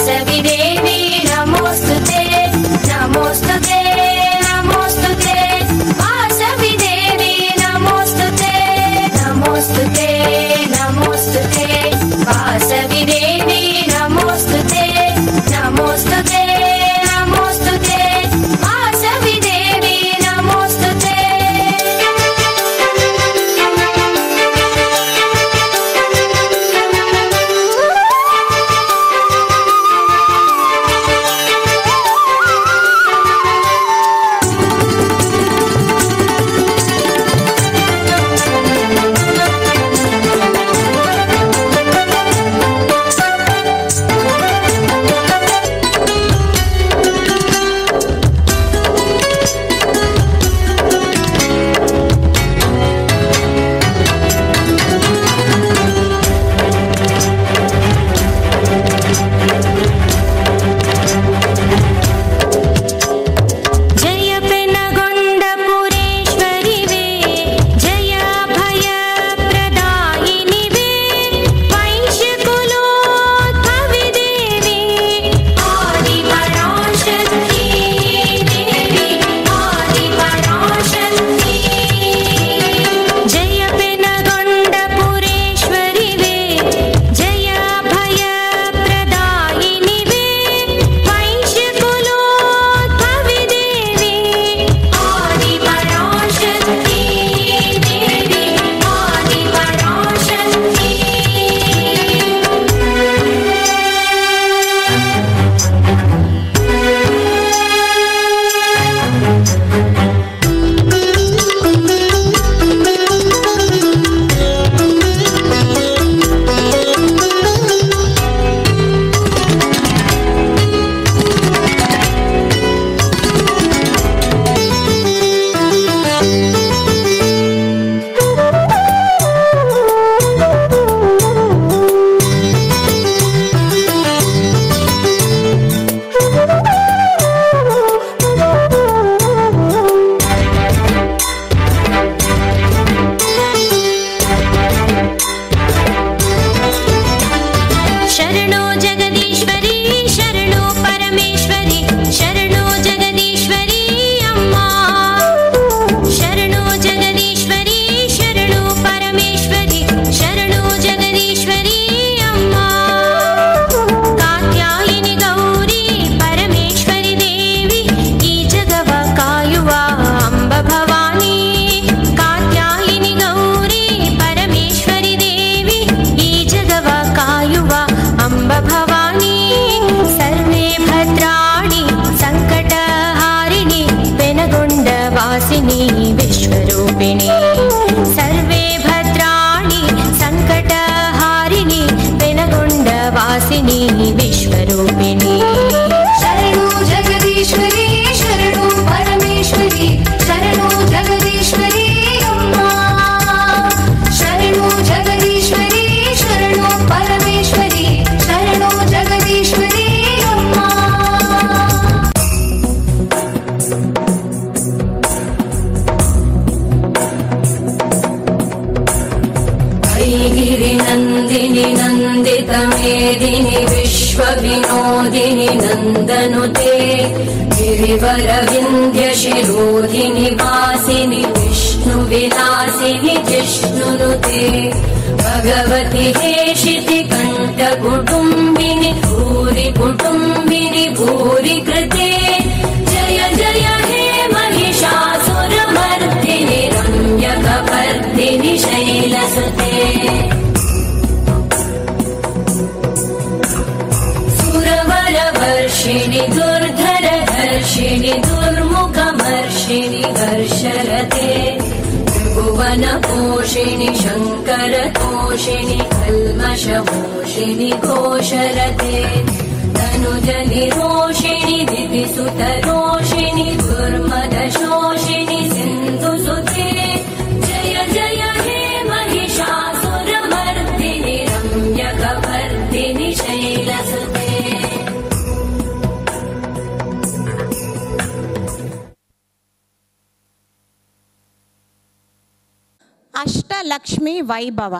वासवि देवी नमोस्तुते नमोस्तुते नमोस्तुते वासवि देवी नमोस्तुते नमोस्तुते नमोस्तुते वासवि देवी नमोस्तुते नमोस्तुते नमोस्तुते वासवि देवी नमोस्तुते। विश्वरूपिणी सर्वे भद्राणि सङ्कटहारिणि पेनगुण्डवासिनी विश्वरूपिणी। शरणो जगदीश्वरी शरणो परमेश्वरी शरणो जगदीश्वरी अम्मा। शरणो जगदीश्वरी शरणो परमेश्वरी शरणो जगदीश्वरी अम्मा। गिरिनन्दिनि नन्दितमेदिनि विश्वविनोदिनि नन्दनुते गिरिवरविन्ध्यशिरोधिनि वासिनि विष्णुविलासिनि जिष्णुनुते भगवति हेशिति कण्ठकुटुम्बिनि भूरि कुटुम्बिनि भूरि कृते जय जय हे महिषासुरमर्दिनि रम्यकपर्दिनि शैलसुते। सुरवरवर्षिणि दुर्धरधर्षिणि दुर्मुखमर्षिणि वर्षरते त्रिभुवनपोषिणि शङ्करतोषिणि कल्मषमोषिणि घोषरते तनुजनिरोषिणि दिविसुतरोषिणि दुर्मदशोषिणि सिन्धुसुते जय जय हे महिषासुरमर्दिनि रम्यकपर्दिनि शैलसुते। ಅಷ್ಟಲಕ್ಷ್ಮಿ ವೈಭವ